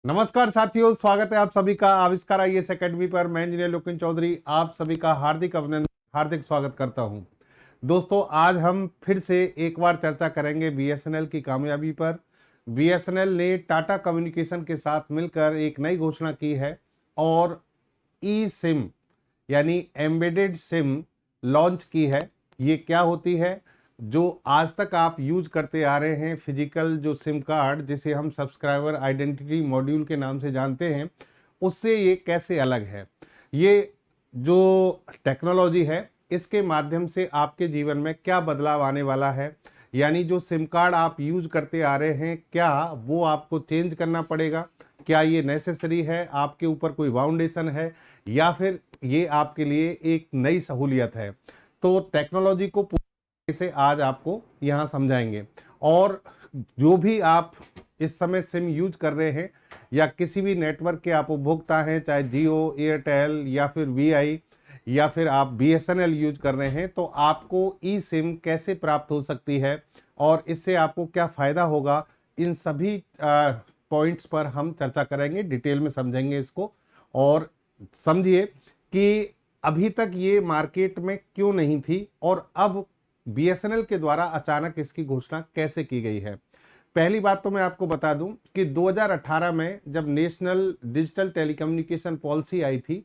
नमस्कार साथियों, स्वागत है आप सभी का आविष्कार आईएएस एकेडमी पर। मैं इंजीनियर लोकेन चौधरी आप सभी का हार्दिक अभिनंदन, हार्दिक स्वागत करता हूं। दोस्तों, आज हम फिर से एक बार चर्चा करेंगे बीएसएनएल की कामयाबी पर। बीएसएनएल ने टाटा कम्युनिकेशन के साथ मिलकर एक नई घोषणा की है और ई सिम यानी एम्बेडेड सिम लॉन्च की है। ये क्या होती है? जो आज तक आप यूज करते आ रहे हैं फिजिकल जो सिम कार्ड, जिसे हम सब्सक्राइबर आइडेंटिटी मॉड्यूल के नाम से जानते हैं, उससे ये कैसे अलग है? ये जो टेक्नोलॉजी है, इसके माध्यम से आपके जीवन में क्या बदलाव आने वाला है? यानी जो सिम कार्ड आप यूज करते आ रहे हैं, क्या वो आपको चेंज करना पड़ेगा? क्या ये नेसेसरी है? आपके ऊपर कोई बाउंडेशन है या फिर ये आपके लिए एक नई सहूलियत है? तो टेक्नोलॉजी को इसे आज आपको यहाँ समझाएंगे। और जो भी आप इस समय सिम यूज कर रहे हैं या किसी भी नेटवर्क के आप उपभोक्ता हैं, चाहे जियो, एयरटेल या फिर वीआई या फिर आप बीएसएनएल यूज कर रहे हैं, तो आपको ई सिम कैसे प्राप्त हो सकती है और इससे आपको क्या फ़ायदा होगा, इन सभी पॉइंट्स पर हम चर्चा करेंगे, डिटेल में समझेंगे इसको। और समझिए कि अभी तक ये मार्केट में क्यों नहीं थी और अब बीएसएनएल के द्वारा अचानक इसकी घोषणा कैसे की गई है। पहली बात तो मैं आपको बता दूं कि 2018 में जब नेशनल डिजिटल टेलीकम्युनिकेशन पॉलिसी आई थी,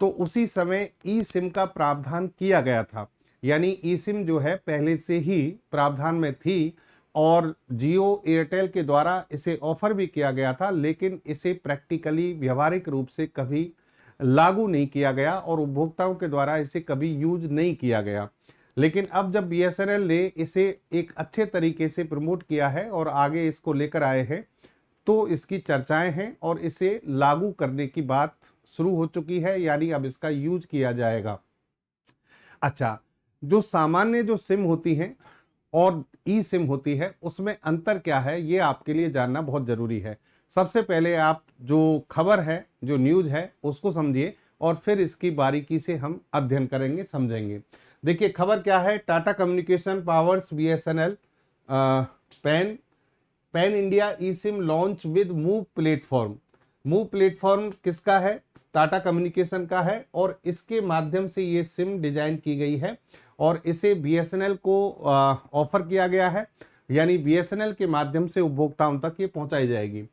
तो उसी समय ई सिम का प्रावधान किया गया था। यानी ई सिम जो है पहले से ही प्रावधान में थी और जियो, एयरटेल के द्वारा इसे ऑफर भी किया गया था, लेकिन इसे प्रैक्टिकली व्यावहारिक रूप से कभी लागू नहीं किया गया और उपभोक्ताओं के द्वारा इसे कभी यूज नहीं किया गया। लेकिन अब जब बीएसएनएल ने इसे एक अच्छे तरीके से प्रमोट किया है और आगे इसको लेकर आए हैं, तो इसकी चर्चाएं हैं और इसे लागू करने की बात शुरू हो चुकी है, यानी अब इसका यूज किया जाएगा। अच्छा, जो सामान्य जो सिम होती हैं और ई सिम होती है, उसमें अंतर क्या है, ये आपके लिए जानना बहुत जरूरी है। सबसे पहले आप जो खबर है, जो न्यूज है, उसको समझिए और फिर इसकी बारीकी से हम अध्ययन करेंगे, समझेंगे। देखिए, खबर क्या है? Tata communication powers BSNL pan pan India E SIM launch with move platform. Move platform किसका है? टाटा कम्युनिकेशन का है और इसके माध्यम से ये सिम डिजाइन की गई है और इसे बीएसएनएल को ऑफर किया गया है, यानी बीएसएनएल के माध्यम से उपभोक्ताओं तक ये पहुंचाई जाएगी।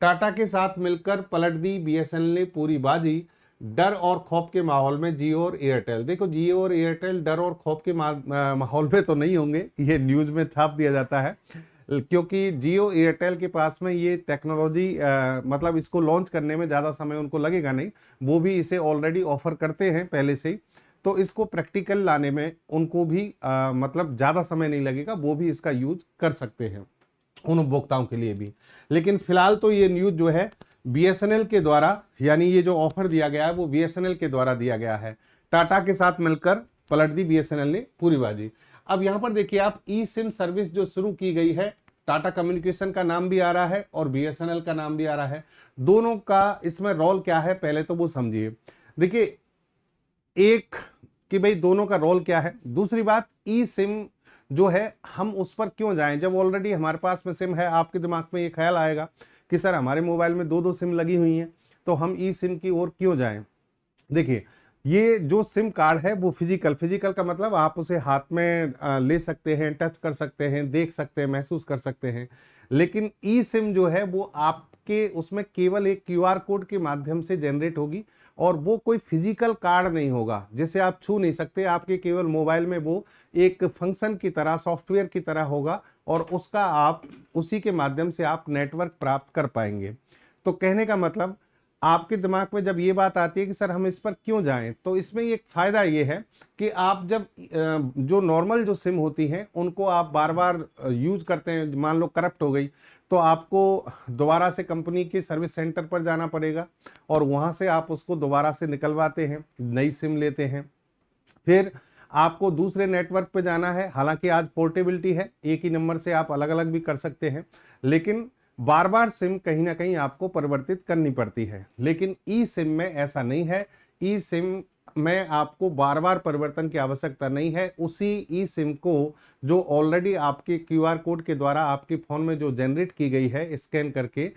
टाटा के साथ मिलकर पलट दी बीएसएनएल ने पूरी बाजी। डर और खौफ के माहौल में जियो और एयरटेल। देखो, जियो और एयरटेल डर और खौफ के माहौल में तो नहीं होंगे, ये न्यूज में छाप दिया जाता है, क्योंकि जियो एयरटेल के पास में ये टेक्नोलॉजी मतलब इसको लॉन्च करने में ज़्यादा समय उनको लगेगा नहीं। वो भी इसे ऑलरेडी ऑफर करते हैं पहले से ही, तो इसको प्रैक्टिकल लाने में उनको भी मतलब ज़्यादा समय नहीं लगेगा, वो भी इसका यूज कर सकते हैं उन उपभोक्ताओं के लिए भी। लेकिन फिलहाल तो ये न्यूज जो है बीएसएनएल के द्वारा, यानी ये जो ऑफर दिया गया है वो बीएसएनएल के द्वारा दिया गया है। टाटा के साथ मिलकर पलट दी बीएसएनएल ने पूरी बाजी। अब यहां पर देखिए आप, ई सिम सर्विस जो शुरू की गई है, टाटा कम्युनिकेशन का नाम भी आ रहा है और बीएसएनएल का नाम भी आ रहा है। दोनों का इसमें रोल क्या है, पहले तो वो समझिए। देखिए, एक कि भाई दोनों का रोल क्या है। दूसरी बात, ई सिम जो है हम उस पर क्यों जाएं जब ऑलरेडी हमारे पास में सिम है। आपके दिमाग में ये ख्याल आएगा कि सर हमारे मोबाइल में दो दो सिम लगी हुई हैं, तो हम ई सिम की ओर क्यों जाएं। देखिए, ये जो सिम कार्ड है वो फिजिकल का मतलब आप उसे हाथ में ले सकते हैं, टच कर सकते हैं, देख सकते हैं, महसूस कर सकते हैं। लेकिन ई सिम जो है वो आपके उसमें केवल एक क्यूआर कोड के माध्यम से जनरेट होगी और वो कोई फिजिकल कार्ड नहीं होगा जिसे आप छू नहीं सकते। आपके केवल मोबाइल में वो एक फंक्शन की तरह, सॉफ्टवेयर की तरह होगा और उसका आप उसी के माध्यम से आप नेटवर्क प्राप्त कर पाएंगे। तो कहने का मतलब, आपके दिमाग में जब ये बात आती है कि सर हम इस पर क्यों जाएं, तो इसमें एक फायदा ये है कि आप जब जो नॉर्मल जो सिम होती हैं उनको आप बार बार यूज करते हैं, मान लो करप्ट हो गई, तो आपको दोबारा से कंपनी के सर्विस सेंटर पर जाना पड़ेगा और वहां से आप उसको दोबारा से निकलवाते हैं, नई सिम लेते हैं। फिर आपको दूसरे नेटवर्क पे जाना है। हालांकि आज पोर्टेबिलिटी है, एक ही नंबर से आप अलग अलग भी कर सकते हैं, लेकिन बार बार सिम कहीं ना कहीं आपको परिवर्तित करनी पड़ती है। लेकिन ई सिम में ऐसा नहीं है। ई सिम में आपको बार बार परिवर्तन की आवश्यकता नहीं है। उसी ई सिम को जो ऑलरेडी आपके क्यूआर कोड के द्वारा आपके फोन में जो जनरेट की गई है स्कैन करके,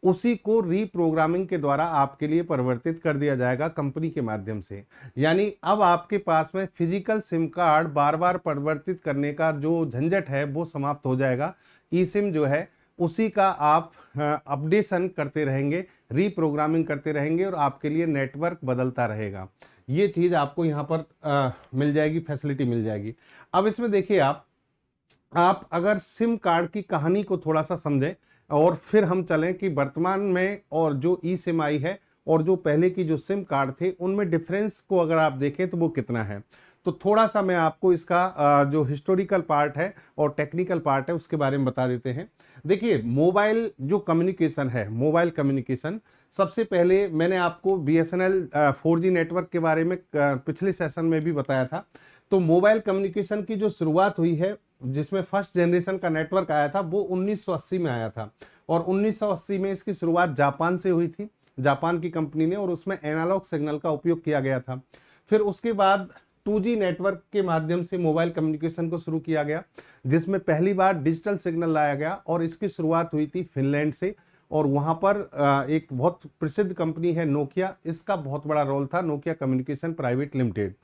उसी को रीप्रोग्रामिंग के द्वारा आपके लिए परिवर्तित कर दिया जाएगा कंपनी के माध्यम से। यानी अब आपके पास में फिजिकल सिम कार्ड बार बार परिवर्तित करने का जो झंझट है वो समाप्त हो जाएगा। ई सिम जो है उसी का आप अपडेशन करते रहेंगे, रीप्रोग्रामिंग करते रहेंगे और आपके लिए नेटवर्क बदलता रहेगा। ये चीज़ आपको यहाँ पर मिल जाएगी, फैसिलिटी मिल जाएगी। अब इसमें देखिए आप अगर सिम कार्ड की कहानी को थोड़ा सा समझें और फिर हम चलें कि वर्तमान में और जो ई सिम आई है और जो पहले की जो सिम कार्ड थे उनमें डिफरेंस को अगर आप देखें तो वो कितना है, तो थोड़ा सा मैं आपको इसका जो हिस्टोरिकल पार्ट है और टेक्निकल पार्ट है उसके बारे में बता देते हैं। देखिए मोबाइल जो कम्युनिकेशन है, मोबाइल कम्युनिकेशन, सबसे पहले मैंने आपको BSNL 4G नेटवर्क के बारे में पिछले सेशन में भी बताया था। तो मोबाइल कम्युनिकेशन की जो शुरुआत हुई है, जिसमें फर्स्ट जनरेशन का नेटवर्क आया था, वो 1980 में आया था और 1980 में इसकी शुरुआत जापान से हुई थी, जापान की कंपनी ने, और उसमें एनालॉग सिग्नल का उपयोग किया गया था। फिर उसके बाद 2G नेटवर्क के माध्यम से मोबाइल कम्युनिकेशन को शुरू किया गया, जिसमें पहली बार डिजिटल सिग्नल लाया गया और इसकी शुरुआत हुई थी फिनलैंड से। और वहां पर एक बहुत प्रसिद्ध कंपनी है नोकिया, इसका बहुत बड़ा रोल था, नोकिया कम्युनिकेशन प्राइवेट लिमिटेड।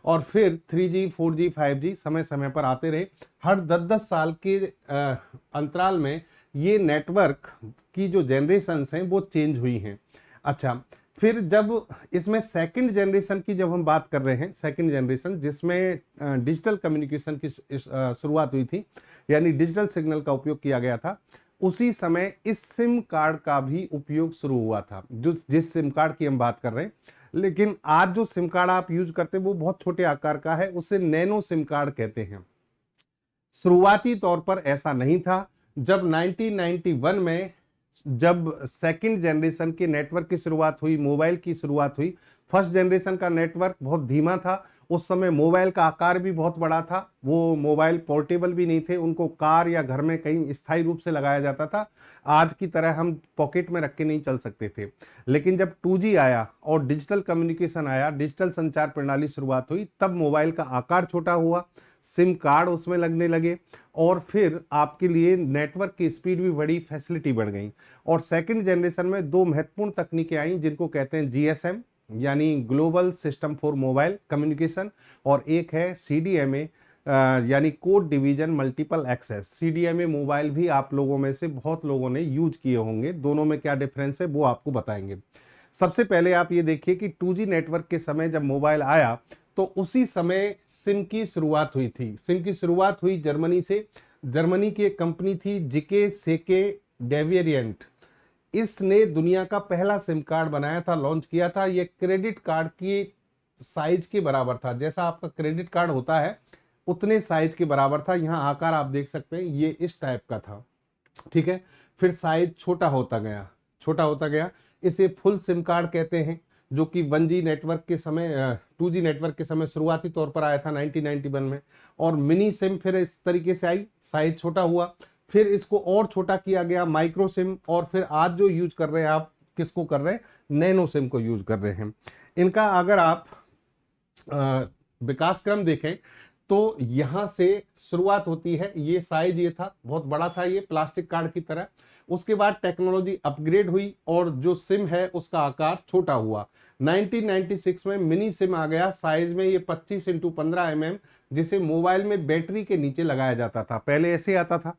और फिर 3G 4G 5G समय समय पर आते रहे। हर 10-10 साल के अंतराल में ये नेटवर्क की जो जनरेशन्स हैं वो चेंज हुई हैं। अच्छा, फिर जब इसमें सेकंड जनरेशन की जब हम बात कर रहे हैं, सेकंड जनरेशन जिसमें डिजिटल कम्युनिकेशन की शुरुआत हुई थी, यानी डिजिटल सिग्नल का उपयोग किया गया था, उसी समय इस सिम कार्ड का भी उपयोग शुरू हुआ था, जो जिस सिम कार्ड की हम बात कर रहे हैं। लेकिन आज जो सिम कार्ड आप यूज करते हैं वो बहुत छोटे आकार का है, उसे नैनो सिम कार्ड कहते हैं। शुरुआती तौर पर ऐसा नहीं था। जब 1991 में जब सेकंड जनरेशन के नेटवर्क की शुरुआत हुई, मोबाइल की शुरुआत हुई, फर्स्ट जनरेशन का नेटवर्क बहुत धीमा था। उस समय मोबाइल का आकार भी बहुत बड़ा था, वो मोबाइल पोर्टेबल भी नहीं थे, उनको कार या घर में कहीं स्थायी रूप से लगाया जाता था, आज की तरह हम पॉकेट में रख के नहीं चल सकते थे। लेकिन जब 2G आया और डिजिटल कम्युनिकेशन आया, डिजिटल संचार प्रणाली शुरुआत हुई, तब मोबाइल का आकार छोटा हुआ, सिम कार्ड उसमें लगने लगे और फिर आपके लिए नेटवर्क की स्पीड भी बढ़ी, फैसिलिटी बढ़ गई। और सेकंड जनरेशन में दो महत्वपूर्ण तकनीकें आई जिनको कहते हैं GSM यानी global system for mobile communication, और एक है CDMA यानी code division multiple access. CDMA mobile भी आप लोगों में से बहुत लोगों ने यूज किए होंगे, दोनों में क्या डिफरेंस है वो आपको बताएंगे। सबसे पहले आप ये देखिए कि 2G नेटवर्क के समय जब मोबाइल आया तो उसी समय सिम की शुरुआत हुई थी। सिम की शुरुआत हुई जर्मनी से। जर्मनी की एक कंपनी थी जिके सेके डेविएरिएंट, इसने दुनिया का पहला सिम कार्ड बनाया था, लॉन्च किया था। ये क्रेडिट कार्ड की साइज के बराबर था, जैसा आपका क्रेडिट कार्ड होता है उतने साइज के बराबर था। यहाँ आकार आप देख सकते हैं, ये इस टाइप का था, ठीक है। फिर साइज छोटा होता गया, छोटा होता गया। इसे फुल सिम कार्ड कहते हैं, जो कि 1G नेटवर्क के समय 2G नेटवर्क के समय शुरुआती तौर पर आया था 1991 में। और मिनी सिम फिर इस तरीके से आई, साइज छोटा हुआ, फिर इसको और छोटा किया गया, माइक्रो सिम, और फिर आज जो यूज कर रहे हैं आप, किसको कर रहे हैं, नैनो सिम को यूज कर रहे हैं। इनका अगर आप विकास क्रम देखें तो यहां से शुरुआत होती है। ये साइज ये था, बहुत बड़ा था ये, प्लास्टिक कार्ड की तरह। उसके बाद टेक्नोलॉजी अपग्रेड हुई और जो सिम है उसका आकार छोटा हुआ। 1996 में मिनी सिम आ गया, साइज में ये 25x15 mm, जिसे मोबाइल में बैटरी के नीचे लगाया जाता था, पहले ऐसे आता था।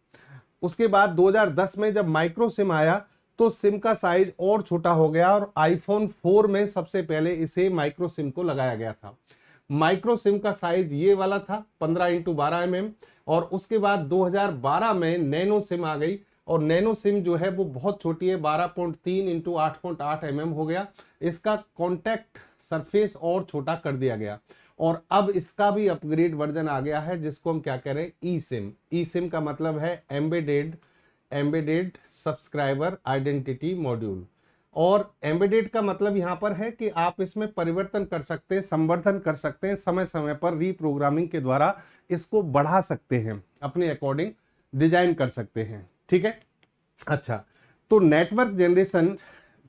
उसके बाद 2010 में जब माइक्रो सिम आया तो सिम का साइज और छोटा हो गया और आईफोन 4 में सबसे पहले इसे माइक्रो सिम को लगाया गया था। माइक्रो सिम का साइज ये वाला था, 15x12 mm। और उसके बाद 2012 में नैनो सिम आ गई और नैनो सिम जो है वो बहुत छोटी है, 12.3x8.8 mm हो गया। इसका कॉन्टैक्ट सरफेस और छोटा कर दिया गया और अब इसका भी अपग्रेड वर्जन आ गया है, जिसको हम क्या कह रहे हैं, ई सिम। ई सिम का मतलब है एम्बेडेड सब्सक्राइबर आइडेंटिटी मॉड्यूल। और एम्बेडेड का मतलब यहां पर है कि आप इसमें परिवर्तन कर सकते हैं, संवर्धन कर सकते हैं, समय समय पर रीप्रोग्रामिंग के द्वारा इसको बढ़ा सकते हैं, अपने अकॉर्डिंग डिजाइन कर सकते हैं, ठीक है। अच्छा, तो नेटवर्क जनरेशन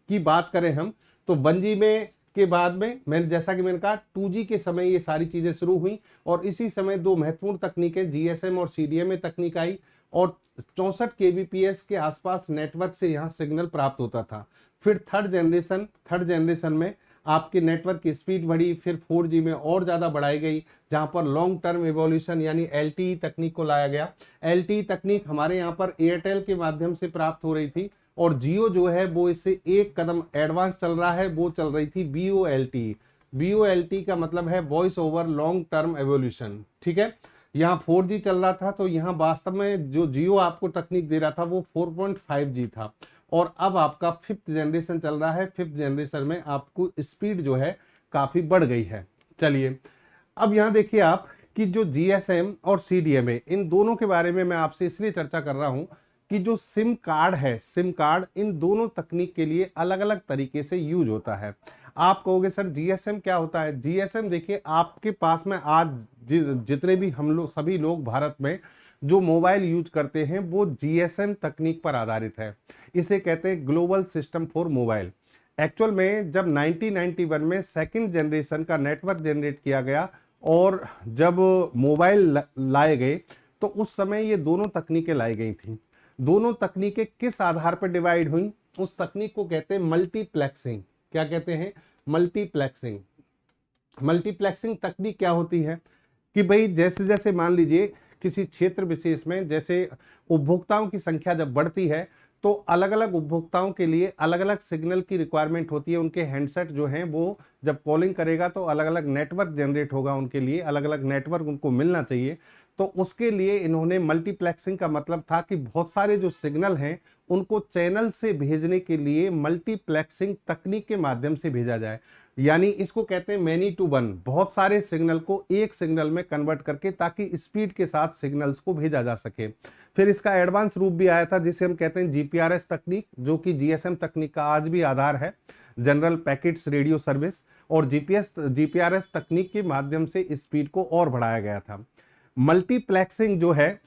की बात करें हम तो 1G में के बाद में मैंने जैसा कि मैंने कहा 2G के समय ये सारी चीजें शुरू हुई और इसी समय दो महत्वपूर्ण तकनीकें GSM और CDMA तकनीक आई और 64 kbps के आसपास नेटवर्क से यहाँ सिग्नल प्राप्त होता था। फिर थर्ड जनरेशन में आपके नेटवर्क की स्पीड बढ़ी, फिर 4G में और ज़्यादा बढ़ाई गई, जहाँ पर लॉन्ग टर्म एवोल्यूशन यानी LTE तकनीक को लाया गया। LTE तकनीक हमारे यहाँ पर एयरटेल के माध्यम से प्राप्त हो रही थी और जियो जो है वो इससे एक कदम एडवांस चल रहा है, वो चल रही थी VoLTE। VoLTE का मतलब है voice over long term evolution, ठीक है। यहाँ 4G चल रहा था, तो यहाँ वास्तव में जो जियो आपको तकनीक दे रहा था वो 4.5G था और अब आपका 5th जनरेशन चल रहा है। 5th जनरेशन में आपको स्पीड जो है काफी बढ़ गई है। चलिए अब यहाँ देखिए आप कि जो GSM और CDMA इन दोनों के बारे में मैं आपसे इसलिए चर्चा कर रहा हूँ कि जो सिम कार्ड है, सिम कार्ड इन दोनों तकनीक के लिए अलग अलग तरीके से यूज होता है। आप कहोगे सर GSM क्या होता है? GSM देखिए, आपके पास में आज जितने भी हम लोग सभी लोग भारत में जो मोबाइल यूज करते हैं वो GSM तकनीक पर आधारित है। इसे कहते हैं global system for mobile. Actual में जब 1991 में सेकंड जनरेशन का नेटवर्क जनरेट किया गया और जब मोबाइल लाए गए तो उस समय ये दोनों तकनीकें लाई गई थी। दोनों तकनीकें किस आधार पर डिवाइड हुई? उस तकनीक को कहते हैं मल्टीप्लेक्सिंग। क्या कहते हैं? मल्टीप्लेक्सिंग। मल्टीप्लेक्सिंग तकनीक क्या होती है कि भाई जैसे जैसे मान लीजिए किसी क्षेत्र विशेष में जैसे उपभोक्ताओं की संख्या जब बढ़ती है तो अलग अलग उपभोक्ताओं के लिए अलग अलग सिग्नल की रिक्वायरमेंट होती है। उनके हैंडसेट जो हैं वो जब कॉलिंग करेगा तो अलग अलग नेटवर्क जनरेट होगा, उनके लिए अलग अलग नेटवर्क उनको मिलना चाहिए। तो उसके लिए इन्होंने मल्टीप्लेक्सिंग का मतलब था कि बहुत सारे जो सिग्नल हैं उनको चैनल से भेजने के लिए मल्टीप्लेक्सिंग तकनीक के माध्यम से भेजा जाए, यानी इसको कहते हैं मैनी टू वन। बहुत सारे सिग्नल को एक सिग्नल में कन्वर्ट करके ताकि स्पीड के साथ सिग्नल्स को भेजा जा सके। फिर इसका एडवांस रूप भी आया था जिसे हम कहते हैं GPRS तकनीक, जो कि GSM तकनीक का आज भी आधार है, जनरल पैकेट्स रेडियो सर्विस। और GPRS तकनीक के माध्यम से स्पीड को और बढ़ाया गया था। मल्टीप्लेक्सिंग जो है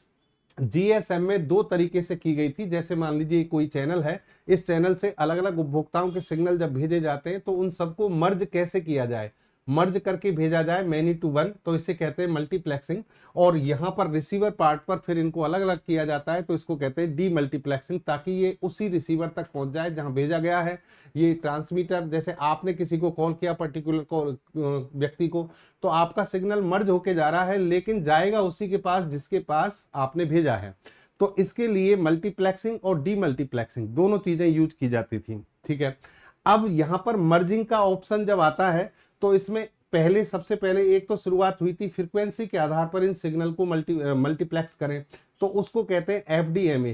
GSM में दो तरीके से की गई थी। जैसे मान लीजिए कोई चैनल है, इस चैनल से अलग अलग उपभोक्ताओं के सिग्नल जब भेजे जाते हैं तो उन सबको मर्ज कैसे किया जाए, मर्ज करके भेजा जाए मैनी टू वन, तो इसे कहते हैं मल्टीप्लेक्सिंग। और यहाँ पर रिसीवर पार्ट पर फिर इनको अलग अलग किया जाता है, तो इसको कहते हैं डीमल्टीप्लेक्सिंग, ताकि ये उसी रिसीवर तक पहुंच जाए जहां भेजा गया है। ये ट्रांसमीटर, जैसे आपने किसी को कॉल किया पर्टिकुलर व्यक्ति को, तो आपका सिग्नल मर्ज होके जा रहा है लेकिन जाएगा उसी के पास जिसके पास आपने भेजा है। तो इसके लिए मल्टीप्लेक्सिंग और डीमल्टीप्लेक्सिंग दोनों चीजें यूज की जाती थी, ठीक है। अब यहाँ पर मर्जिंग का ऑप्शन जब आता है तो इसमें सबसे पहले एक तो शुरुआत हुई थी फ्रीक्वेंसी के आधार पर इन सिग्नल को मल्टीप्लेक्स करें, तो उसको कहते हैं FDMA,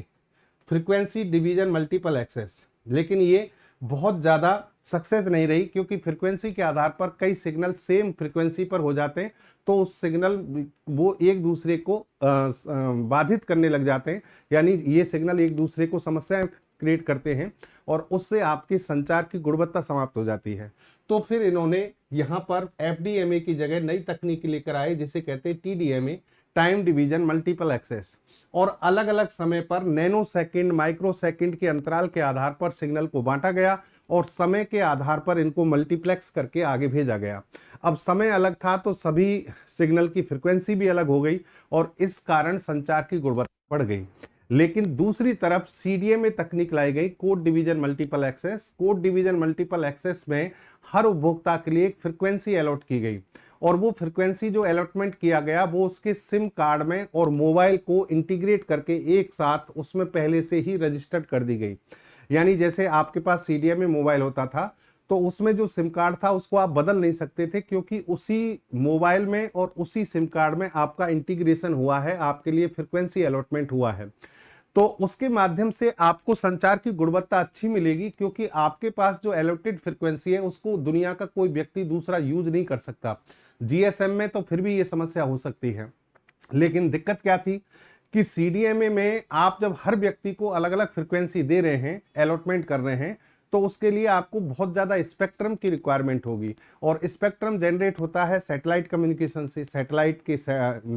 frequency division multiple access. लेकिन ये बहुत ज्यादा सक्सेस नहीं रही क्योंकि फ्रीक्वेंसी के आधार पर कई सिग्नल सेम फ्रीक्वेंसी पर हो जाते हैं, तो उस सिग्नल वो एक दूसरे को बाधित करने लग जाते हैं, यानी ये सिग्नल एक दूसरे को समस्याएं क्रिएट करते हैं और उससे आपकी संचार की गुणवत्ता समाप्त हो जाती है। तो फिर इन्होंने यहाँ पर FDMA की जगह नई तकनीक लेकर आए जिसे कहते हैं TDMA, time division multiple access. और अलग अलग समय पर नैनो सेकंड, माइक्रो सेकंड के अंतराल के आधार पर सिग्नल को बांटा गया और समय के आधार पर इनको मल्टीप्लेक्स करके आगे भेजा गया। अब समय अलग था तो सभी सिग्नल की फ्रीक्वेंसी भी अलग हो गई और इस कारण संचार की गुणवत्ता बढ़ गई। लेकिन दूसरी तरफ CDMA तकनीक लाई गई, code division multiple access. Code division multiple access में हर उपभोक्ता के लिए एक फ्रीक्वेंसी अलॉट की गई और वो फ्रीक्वेंसी जो अलॉटमेंट किया गया वो उसके सिम कार्ड में और मोबाइल को इंटीग्रेट करके एक साथ उसमें पहले से ही रजिस्टर्ड कर दी गई। यानी जैसे आपके पास CDMA मोबाइल होता था तो उसमें जो सिम कार्ड था उसको आप बदल नहीं सकते थे क्योंकि उसी मोबाइल में और उसी सिम कार्ड में आपका इंटीग्रेशन हुआ है, आपके लिए फ्रीक्वेंसी अलॉटमेंट हुआ है। तो उसके माध्यम से आपको संचार की गुणवत्ता अच्छी मिलेगी क्योंकि आपके पास जो एलोटेड फ्रीक्वेंसी है उसको दुनिया का कोई व्यक्ति दूसरा यूज नहीं कर सकता। GSM में तो फिर भी ये समस्या हो सकती है, लेकिन दिक्कत क्या थी कि CDMA में आप जब हर व्यक्ति को अलग अलग फ्रीक्वेंसी दे रहे हैं, अलॉटमेंट कर रहे हैं, तो उसके लिए आपको बहुत ज़्यादा स्पेक्ट्रम की रिक्वायरमेंट होगी और स्पेक्ट्रम जनरेट होता है सैटेलाइट कम्युनिकेशन से, सैटेलाइट के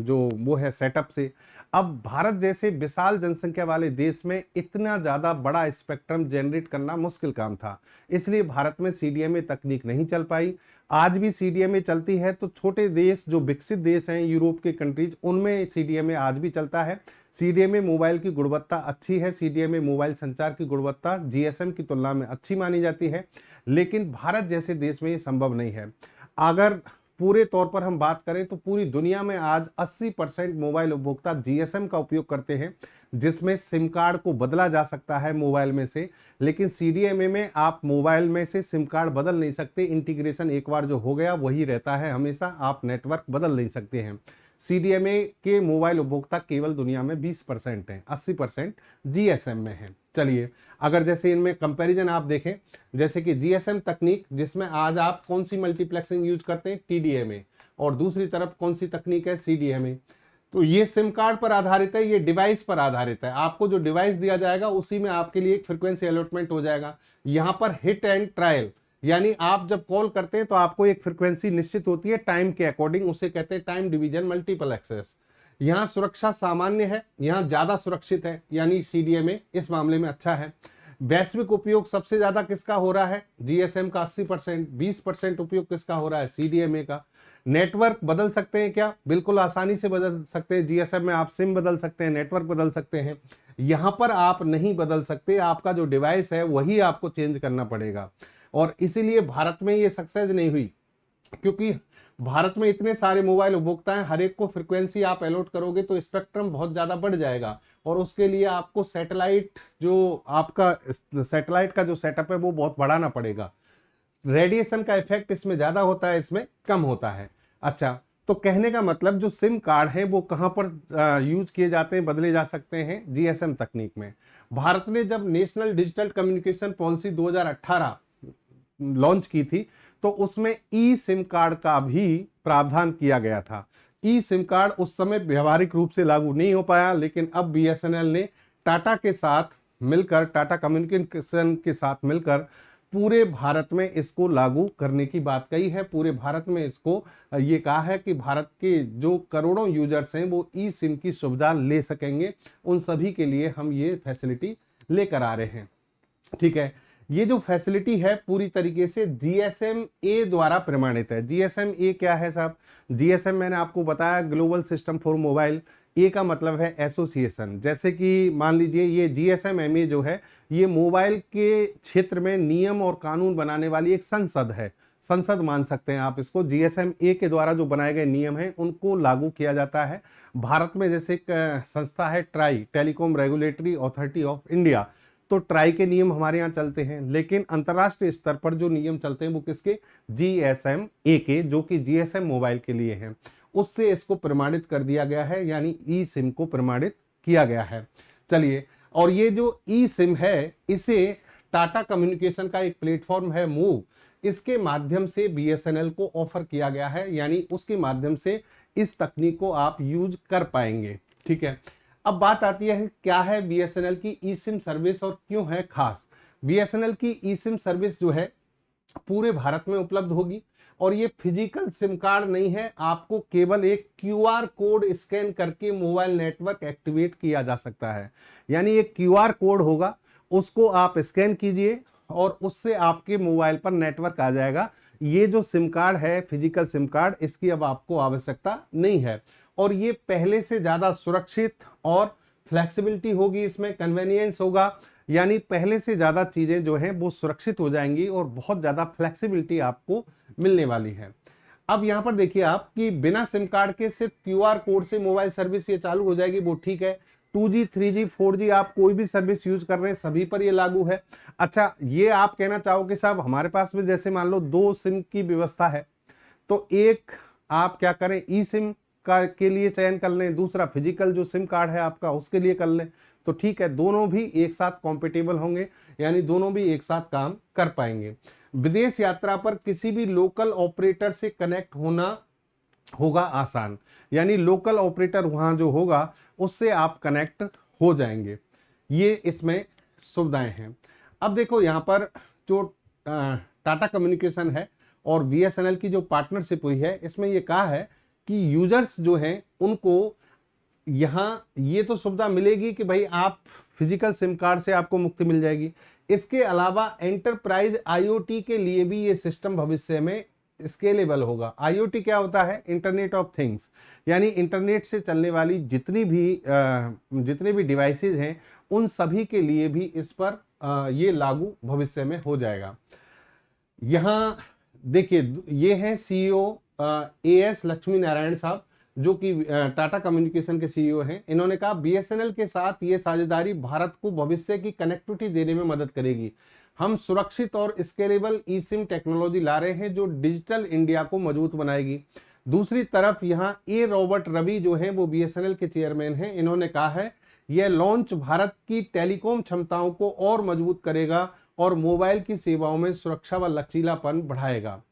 जो वो है सेटअप से। अब भारत जैसे विशाल जनसंख्या वाले देश में इतना ज़्यादा बड़ा स्पेक्ट्रम जनरेट करना मुश्किल काम था, इसलिए भारत में CDMA तकनीक नहीं चल पाई। आज भी सीडीएमए चलती है। तो छोटे देश जो विकसित देश हैं यूरोप के कंट्रीज, उनमें सीडीएमए आज भी चलता है। सीडीएमए मोबाइल की गुणवत्ता अच्छी है, सीडीएमए मोबाइल संचार की गुणवत्ता जीएसएम की तुलना में अच्छी मानी जाती है, लेकिन भारत जैसे देश में ये संभव नहीं है। अगर पूरे तौर पर हम बात करें तो पूरी दुनिया में आज 80% मोबाइल उपभोक्ता जीएसएम का उपयोग करते हैं, जिसमें सिम कार्ड को बदला जा सकता है मोबाइल में से, लेकिन सीडीएमए में आप मोबाइल में से सिम कार्ड बदल नहीं सकते। इंटीग्रेशन एक बार जो हो गया वही रहता है हमेशा, आप नेटवर्क बदल नहीं सकते हैं। सीडीएमए के मोबाइल उपभोक्ता केवल दुनिया में 20% हैं, 80% जीएसएम में हैं। चलिए, अगर जैसे इनमें कंपैरिजन आप देखें, जैसे कि जीएसएम तकनीक जिसमें आज आप कौन सी मल्टीप्लेक्सिंग यूज करते हैं, टीडीएमए, और दूसरी तरफ कौन सी तकनीक है, सीडीएमए। तो ये सिम कार्ड पर आधारित है, ये डिवाइस पर आधारित है। आपको जो डिवाइस दिया जाएगा उसी में आपके लिए एक फ्रीक्वेंसी अलॉटमेंट हो जाएगा। यहाँ पर हिट एंड ट्रायल, यानी आप जब कॉल करते हैं तो आपको एक फ्रीक्वेंसी निश्चित होती है टाइम के अकॉर्डिंग, उसे कहते हैं टाइम डिवीजन मल्टीपल एक्सेस। यहाँ सुरक्षा सामान्य है, यहाँ ज्यादा सुरक्षित है, यानी सीडीएमए इस मामले में अच्छा है। वैश्विक उपयोग सबसे ज्यादा किसका हो रहा है, जीएसएम का 80%, 20% उपयोग किसका हो रहा है, सीडीएमए का। नेटवर्क बदल सकते हैं क्या, बिल्कुल आसानी से बदल सकते हैं। जीएसएम में आप सिम बदल सकते हैं, नेटवर्क बदल सकते हैं, यहाँ पर आप नहीं बदल सकते। आपका जो डिवाइस है वही आपको चेंज करना पड़ेगा, और इसीलिए भारत में ये सक्सेस नहीं हुई, क्योंकि भारत में इतने सारे मोबाइल उपभोक्ता हैं, हर एक को फ्रीक्वेंसी आप अलॉट करोगे तो स्पेक्ट्रम बहुत ज्यादा बढ़ जाएगा, और उसके लिए आपको सैटेलाइट, जो आपका सैटेलाइट का जो सेटअप है वो बहुत बढ़ाना पड़ेगा। रेडिएशन का इफेक्ट इसमें ज्यादा होता है, इसमें कम होता है। अच्छा, तो कहने का मतलब जो सिम कार्ड है वो कहां पर यूज किए जाते हैं, बदले जा सकते हैं, जीएसएम तकनीक में। भारत ने जब national digital communication policy 2018 launch की थी तो उसमें ई सिम कार्ड का भी प्रावधान किया गया था। ई सिम कार्ड उस समय व्यवहारिक रूप से लागू नहीं हो पाया, लेकिन अब बीएसएनएल ने टाटा के साथ मिलकर, टाटा कम्युनिकेशन के साथ मिलकर पूरे भारत में इसको लागू करने की बात कही है। पूरे भारत में इसको ये कहा है कि भारत के जो करोड़ों यूजर्स हैं वो ई सिम की सुविधा ले सकेंगे, उन सभी के लिए हम ये फैसिलिटी लेकर आ रहे हैं। ठीक है, ये जो फैसिलिटी है पूरी तरीके से जीएसएम ए द्वारा प्रमाणित है। जीएसएम ए क्या है साहब, जीएसएम मैंने आपको बताया ग्लोबल सिस्टम फॉर मोबाइल, ए का मतलब है एसोसिएशन। जैसे कि मान लीजिए ये जीएसएमए जो है ये मोबाइल के क्षेत्र में नियम और कानून बनाने वाली एक संसद है, संसद मान सकते हैं आप इसको। जीएसएमए के द्वारा जो बनाए गए नियम हैं उनको लागू किया जाता है। भारत में जैसे एक संस्था है try, telecom regulatory authority of India, तो ट्राई के नियम हमारे यहाँ चलते हैं, लेकिन अंतर्राष्ट्रीय स्तर पर जो नियम चलते हैं वो किसके, जीएसएमए के, जो कि जीएसएम मोबाइल के लिए हैं। उससे इसको प्रमाणित कर दिया गया है, यानी ई सिम को प्रमाणित किया गया है। चलिए, और ये जो ई सिम है इसे टाटा कम्युनिकेशन का एक प्लेटफॉर्म है मूव, इसके माध्यम से बीएसएनएल को ऑफर किया गया है, यानी उसके माध्यम से इस तकनीक को आप यूज कर पाएंगे। ठीक है, अब बात आती है क्या है बीएसएनएल की ई सिम सर्विस और क्यों है खास। बीएसएनएल की ई सिम सर्विस जो है पूरे भारत में उपलब्ध होगी, और ये फिजिकल सिम कार्ड नहीं है, आपको केवल एक क्यूआर कोड स्कैन करके मोबाइल नेटवर्क एक्टिवेट किया जा सकता है। यानी एक क्यूआर कोड होगा, उसको आप स्कैन कीजिए और उससे आपके मोबाइल पर नेटवर्क आ जाएगा। ये जो सिम कार्ड है फिजिकल सिम कार्ड, इसकी अब आपको आवश्यकता नहीं है, और ये पहले से ज्यादा सुरक्षित और फ्लेक्सिबिलिटी होगी, इसमें कन्वीनियंस होगा, यानी पहले से ज्यादा चीजें जो हैं वो सुरक्षित हो जाएंगी और बहुत ज्यादा फ्लेक्सिबिलिटी आपको मिलने वाली है। अब यहाँ पर देखिए आप कि बिना सिम कार्ड के सिर्फ क्यूआर कोड से मोबाइल सर्विस ये चालू हो जाएगी, वो ठीक है। 2G 3G 4G आप कोई भी सर्विस यूज कर रहे हैं सभी पर ये लागू है। अच्छा, ये आप कहना चाहोगे साहब हमारे पास में जैसे मान लो 2 सिम की व्यवस्था है, तो एक आप क्या करें, ई सिम का के लिए चयन कर लें, दूसरा फिजिकल जो सिम कार्ड है आपका उसके लिए कर लें, तो ठीक है, दोनों भी एक साथ कॉम्पिटेबल होंगे, यानी दोनों भी एक साथ काम कर पाएंगे। विदेश यात्रा पर किसी भी लोकल ऑपरेटर से कनेक्ट होना होगा आसान, यानी लोकल ऑपरेटर वहां जो होगा उससे आप कनेक्ट हो जाएंगे। ये इसमें सुविधाएं हैं। अब देखो यहाँ पर जो टाटा कम्युनिकेशन है और बीएसएनएल की जो पार्टनरशिप हुई है, इसमें ये कहा है कि यूजर्स जो हैं उनको यहाँ ये तो सुविधा मिलेगी कि भाई आप फिजिकल सिम कार्ड से आपको मुक्ति मिल जाएगी। इसके अलावा एंटरप्राइज आईओटी के लिए भी ये सिस्टम भविष्य में स्केलेबल होगा। IoT क्या होता है? इंटरनेट ऑफ थिंग्स, यानी इंटरनेट से चलने वाली जितनी भी डिवाइसेज हैं उन सभी के लिए भी इस पर ये लागू भविष्य में हो जाएगा। यहाँ देखिए, ये हैं CEO AS लक्ष्मी नारायण साहब, जो कि टाटा कम्युनिकेशन के CEO हैं। इन्होंने कहा BSNL के साथ ये साझेदारी भारत को भविष्य की कनेक्टिविटी देने में मदद करेगी। हम सुरक्षित और स्केलेबल eSIM टेक्नोलॉजी ला रहे हैं जो डिजिटल इंडिया को मजबूत बनाएगी। दूसरी तरफ यहाँ रॉबर्ट रवि जो हैं वो BSNL के चेयरमैन हैं। इन्होंने कहा है यह लॉन्च भारत की टेलीकॉम क्षमताओं को और मजबूत करेगा और मोबाइल की सेवाओं में सुरक्षा व लचीलापन बढ़ाएगा।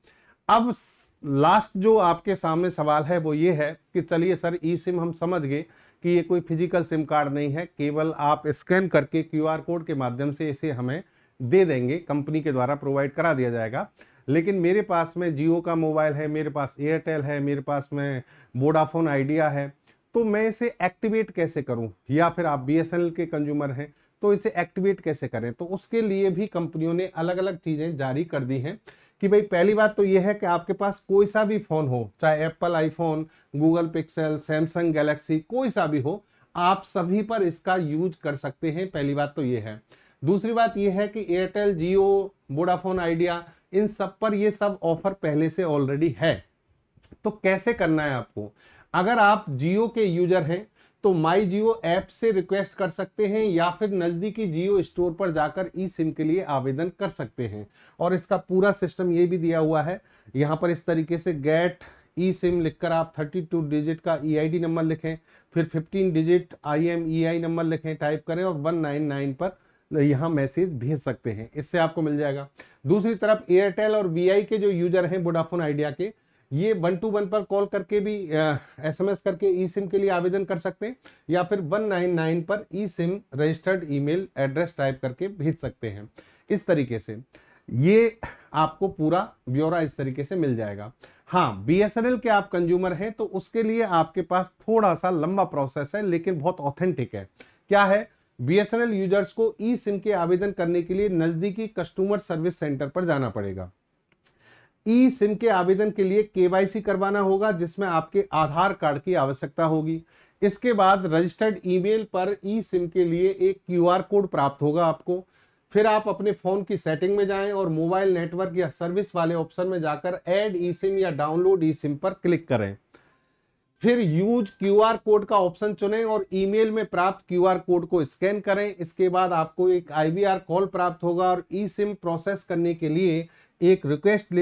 अब लास्ट जो आपके सामने सवाल है वो ये है कि चलिए सर, eSIM हम समझ गए कि ये कोई फिजिकल सिम कार्ड नहीं है, केवल आप स्कैन करके QR कोड के माध्यम से इसे हमें दे देंगे, कंपनी के द्वारा प्रोवाइड करा दिया जाएगा। लेकिन मेरे पास में जियो का मोबाइल है, मेरे पास एयरटेल है, मेरे पास में वोडाफोन आइडिया है, तो मैं इसे एक्टिवेट कैसे करूं? या फिर आप BSNL के कंज्यूमर हैं तो इसे एक्टिवेट कैसे करें? तो उसके लिए भी कंपनियों ने अलग अलग चीजें जारी कर दी हैं कि भाई पहली बात तो यह है कि आपके पास कोई सा भी फोन हो, चाहे Apple iPhone, Google pixel, Samsung Galaxy, कोई सा भी हो, आप सभी पर इसका यूज कर सकते हैं। पहली बात तो यह है। दूसरी बात यह है कि एयरटेल, जियो, वोडाफोन आइडिया, इन सब पर यह सब ऑफर पहले से ऑलरेडी है। तो कैसे करना है आपको? अगर आप जियो के यूजर हैं तो माई जियो ऐप से रिक्वेस्ट कर सकते हैं या फिर नजदीकी जियो स्टोर पर जाकर eSIM के लिए आवेदन कर सकते हैं। और इसका पूरा सिस्टम ये भी दिया हुआ है यहाँ पर, इस तरीके से गेट eSIM लिखकर आप 32 डिजिट का EID नंबर लिखें, फिर 15 डिजिट IMEI नंबर लिखें, टाइप करें और 199 पर यहाँ मैसेज भेज सकते हैं, इससे आपको मिल जाएगा। दूसरी तरफ एयरटेल और VI के जो यूजर हैं वोडाफोन आइडिया के, ये 121 पर कॉल करके भी SMS करके eSIM के लिए आवेदन कर सकते हैं या फिर 199 पर eSIM registered email address type करके भेज सकते हैं। इस तरीके से ये आपको पूरा ब्यौरा इस तरीके से मिल जाएगा। हाँ, BSNL के आप कंज्यूमर हैं तो उसके लिए आपके पास थोड़ा सा लंबा प्रोसेस है, लेकिन बहुत ऑथेंटिक है। क्या है? BSNL यूजर्स को eSIM के आवेदन करने के लिए नजदीकी कस्टमर सर्विस सेंटर पर जाना पड़ेगा। eSIM के आवेदन के लिए KYC करवाना होगा, जिसमें आपके आधार कार्ड की आवश्यकता होगी। इसके बाद रजिस्टर्ड ईमेल पर eSIM के लिए एक QR कोड प्राप्त होगा आपको। फिर आप अपने फोन की सेटिंग में जाएं और मोबाइल नेटवर्क या सर्विस वाले ऑप्शन में जाकर ऐड eSIM या डाउनलोड eSIM पर क्लिक करें। फिर यूज QR कोड का ऑप्शन चुनें और ईमेल में प्राप्त QR कोड को स्कैन करें। इसके बाद आपको एक IVR कॉल प्राप्त होगा और eSIM प्रोसेस करने के लिए एक रिक्वेस्ट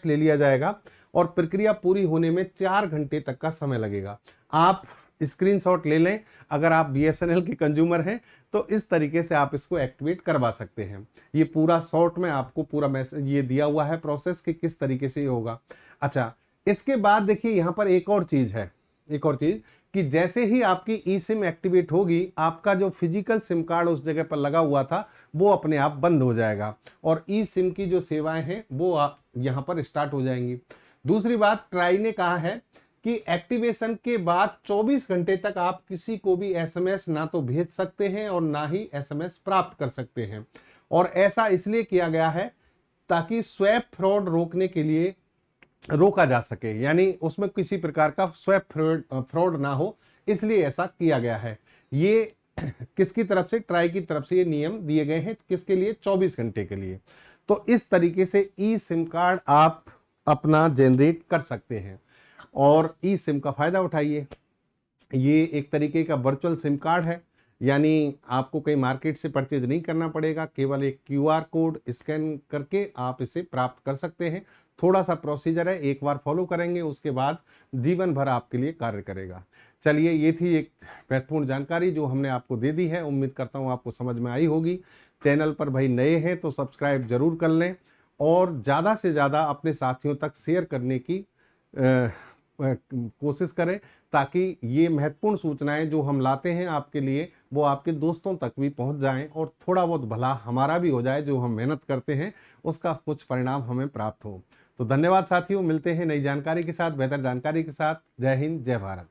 ले लिया जाएगा और प्रक्रिया पूरी होने में 4 घंटे तक का समय लगेगा। आप स्क्रीनशॉट ले लें, अगर आप BSNL के कंज्यूमर हैं तो इस तरीके से आप इसको एक्टिवेट करवा सकते हैं। ये पूरा शॉर्ट में आपको पूरा मैसेज ये दिया हुआ है प्रोसेस कि किस तरीके से ये होगा। अच्छा, इसके बाद देखिए यहाँ पर एक और चीज है, एक और चीज कि जैसे ही आपकी eSIM एक्टिवेट होगी, आपका जो फिजिकल सिम कार्ड उस जगह पर लगा हुआ था वो अपने आप बंद हो जाएगा और eSIM की जो सेवाएं हैं वो यहाँ पर स्टार्ट हो जाएंगी। दूसरी बात, ट्राई ने कहा है कि एक्टिवेशन के बाद 24 घंटे तक आप किसी को भी SMS ना तो भेज सकते हैं और ना ही SMS प्राप्त कर सकते हैं। और ऐसा इसलिए किया गया है ताकि स्वैप फ्रॉड रोकने के लिए रोका जा सके, यानी उसमें किसी प्रकार का स्वैप फ्रॉड ना हो, इसलिए ऐसा किया गया है। ये किसकी तरफ से? ट्राई की तरफ से ये नियम दिए गए हैं। किसके लिए? 24 घंटे के लिए। तो इस तरीके से eSIM कार्ड आप अपना जनरेट कर सकते हैं और eSIM का फायदा उठाइए। ये एक तरीके का वर्चुअल सिम कार्ड है, यानी आपको कहीं मार्केट से परचेज नहीं करना पड़ेगा, केवल एक QR कोड स्कैन करके आप इसे प्राप्त कर सकते हैं। थोड़ा सा प्रोसीजर है, एक बार फॉलो करेंगे उसके बाद जीवन भर आपके लिए कार्य करेगा। चलिए, ये थी एक महत्वपूर्ण जानकारी जो हमने आपको दे दी है। उम्मीद करता हूँ आपको समझ में आई होगी। चैनल पर भाई नए हैं तो सब्सक्राइब जरूर कर लें और ज़्यादा से ज़्यादा अपने साथियों तक शेयर करने की कोशिश करें, ताकि ये महत्वपूर्ण सूचनाएं जो हम लाते हैं आपके लिए वो आपके दोस्तों तक भी पहुंच जाएं और थोड़ा बहुत भला हमारा भी हो जाए, जो हम मेहनत करते हैं उसका कुछ परिणाम हमें प्राप्त हो। तो धन्यवाद साथियों, मिलते हैं नई जानकारी के साथ, बेहतर जानकारी के साथ। जय हिंद, जय भारत।